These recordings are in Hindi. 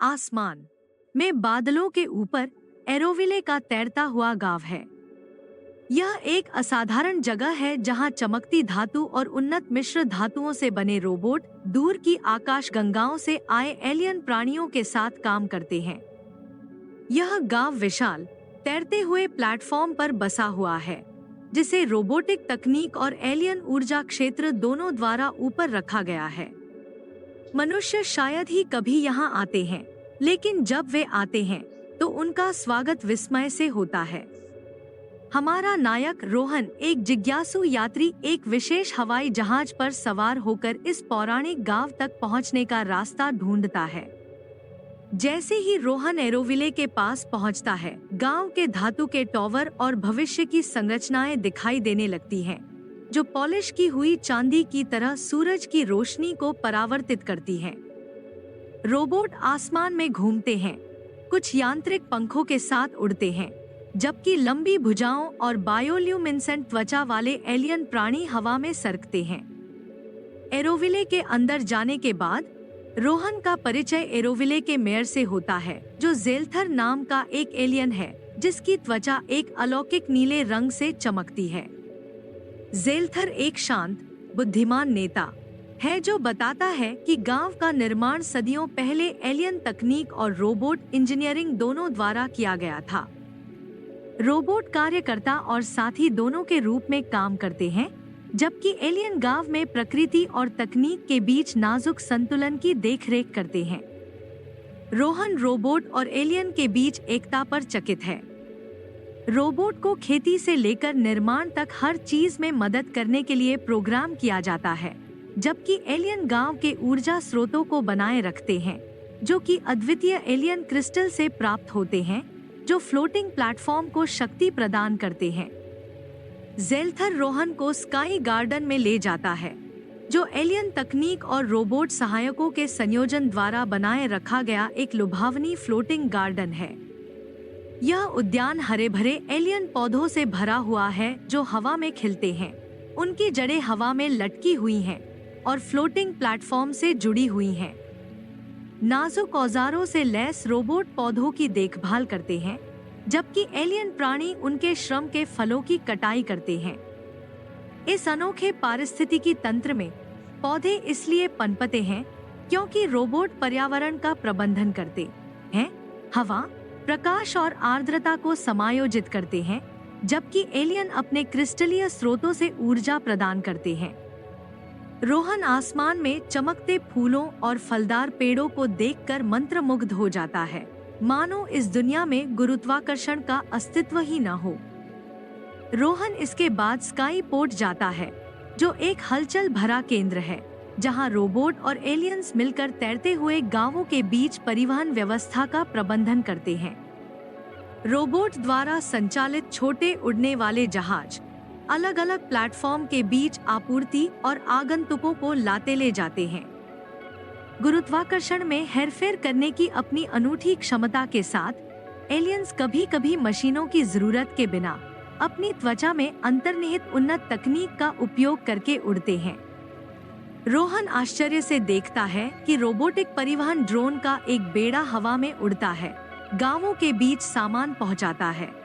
आसमान में बादलों के ऊपर एरोविले का तैरता हुआ गांव है। यह एक असाधारण जगह है जहां चमकती धातु और उन्नत मिश्र धातुओं से बने रोबोट दूर की आकाश गंगाओं से आए एलियन प्राणियों के साथ काम करते हैं। यह गांव विशाल तैरते हुए प्लेटफॉर्म पर बसा हुआ है, जिसे रोबोटिक तकनीक और एलियन ऊर्जा क्षेत्र दोनों द्वारा ऊपर रखा गया है। मनुष्य शायद ही कभी यहाँ आते हैं, लेकिन जब वे आते हैं तो उनका स्वागत विस्मय से होता है। हमारा नायक रोहन, एक जिज्ञासु यात्री, एक विशेष हवाई जहाज पर सवार होकर इस पौराणिक गांव तक पहुंचने का रास्ता ढूंढता है। जैसे ही रोहन एरोविले के पास पहुंचता है, गांव के धातु के टॉवर और भविष्य की संरचनाएं दिखाई देने लगती हैं, जो पॉलिश की हुई चांदी की तरह सूरज की रोशनी को परावर्तित करती हैं। रोबोट आसमान में घूमते हैं, कुछ यांत्रिक पंखों के साथ उड़ते हैं, जबकि लंबी भुजाओं और बायोल्यूमिनेसेंट त्वचा वाले एलियन प्राणी हवा में सरकते हैं। एरोविले के अंदर जाने के बाद रोहन का परिचय एरोविले के मेयर से होता है, जो ज़ेल्थर नाम का एक एलियन है, जिसकी त्वचा एक अलौकिक नीले रंग से चमकती है। ज़ेल्थर एक शांत, बुद्धिमान नेता है जो बताता है कि गांव का निर्माण सदियों पहले एलियन तकनीक और रोबोट इंजीनियरिंग दोनों द्वारा किया गया था। रोबोट कार्यकर्ता और साथी दोनों के रूप में काम करते हैं, जबकि एलियन गांव में प्रकृति और तकनीक के बीच नाजुक संतुलन की देखरेख करते हैं। रोहन रोबोट और एलियन के बीच एकता पर चकित है। रोबोट को खेती से लेकर निर्माण तक हर चीज में मदद करने के लिए प्रोग्राम किया जाता है, जबकि एलियन गांव के ऊर्जा स्रोतों को बनाए रखते हैं, जो कि अद्वितीय एलियन क्रिस्टल से प्राप्त होते हैं, जो फ्लोटिंग प्लेटफॉर्म को शक्ति प्रदान करते हैं। ज़ेल्थर रोहन को स्काई गार्डन में ले जाता है, जो एलियन तकनीक और रोबोट सहायकों के संयोजन द्वारा बनाए रखा गया एक लुभावनी फ्लोटिंग गार्डन है। यह उद्यान हरे भरे एलियन पौधों से भरा हुआ है, जो हवा में खिलते हैं। उनकी जड़ें हवा में लटकी हुई हैं और फ्लोटिंग प्लेटफॉर्म से जुड़ी हुई हैं। नाजुक औजारों से लैस रोबोट पौधों की देखभाल करते हैं, जबकि एलियन प्राणी उनके श्रम के फलों की कटाई करते हैं। इस अनोखे पारिस्थितिकी तंत्र में पौधे इसलिए पनपते हैं क्योंकि रोबोट पर्यावरण का प्रबंधन करते हैं, हवा, प्रकाश और आर्द्रता को समायोजित करते हैं, जबकि एलियन अपने क्रिस्टलीय स्रोतों से ऊर्जा प्रदान करते हैं। रोहन आसमान में चमकते फूलों और फलदार पेड़ों को देखकर मंत्रमुग्ध हो जाता है, मानो इस दुनिया में गुरुत्वाकर्षण का अस्तित्व ही न हो। रोहन इसके बाद स्काई पोर्ट जाता है, जो एक हलचल भरा केंद्र है, जहां रोबोट और एलियंस मिलकर तैरते हुए गांवों के बीच परिवहन व्यवस्था का प्रबंधन करते हैं। रोबोट द्वारा संचालित छोटे उड़ने वाले जहाज अलग अलग प्लेटफॉर्म के बीच आपूर्ति और आगंतुकों को लाते ले जाते हैं। गुरुत्वाकर्षण में हेरफेर करने की अपनी अनूठी क्षमता के साथ एलियंस कभी-कभी मशीनों की जरूरत के बिना अपनी त्वचा में अंतर्निहित उन्नत तकनीक का उपयोग करके उड़ते हैं। रोहन आश्चर्य से देखता है कि रोबोटिक परिवहन ड्रोन का एक बेड़ा हवा में उड़ता है, गांवों के बीच सामान पहुंचाता है।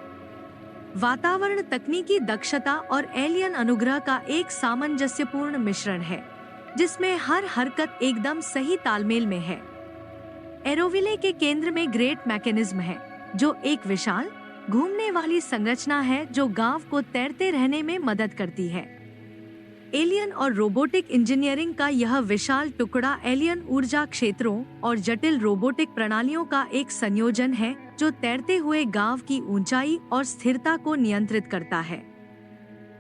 वातावरण, तकनीकी दक्षता और एलियन अनुग्रह का एक सामंजस्यपूर्ण मिश्रण है, जिसमें हर हरकत एकदम सही तालमेल में है। एरोविले के केंद्र में ग्रेट मैकेनिज्म है, जो एक विशाल घूमने वाली संरचना है जो गांव को तैरते रहने में मदद करती है। एलियन और रोबोटिक इंजीनियरिंग का यह विशाल टुकड़ा एलियन ऊर्जा क्षेत्रों और जटिल रोबोटिक प्रणालियों का एक संयोजन है, जो तैरते हुए गांव की ऊंचाई और स्थिरता को नियंत्रित करता है।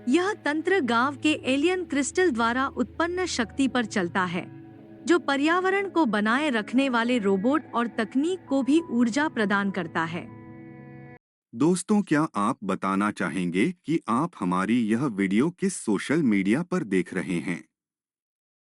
यह तंत्र गांव के एलियन क्रिस्टल द्वारा उत्पन्न शक्ति पर चलता है, जो पर्यावरण को बनाए रखने वाले रोबोट और तकनीक को भी ऊर्जा प्रदान करता है। दोस्तों, क्या आप बताना चाहेंगे कि आप हमारी यह वीडियो किस सोशल मीडिया पर देख रहे हैं?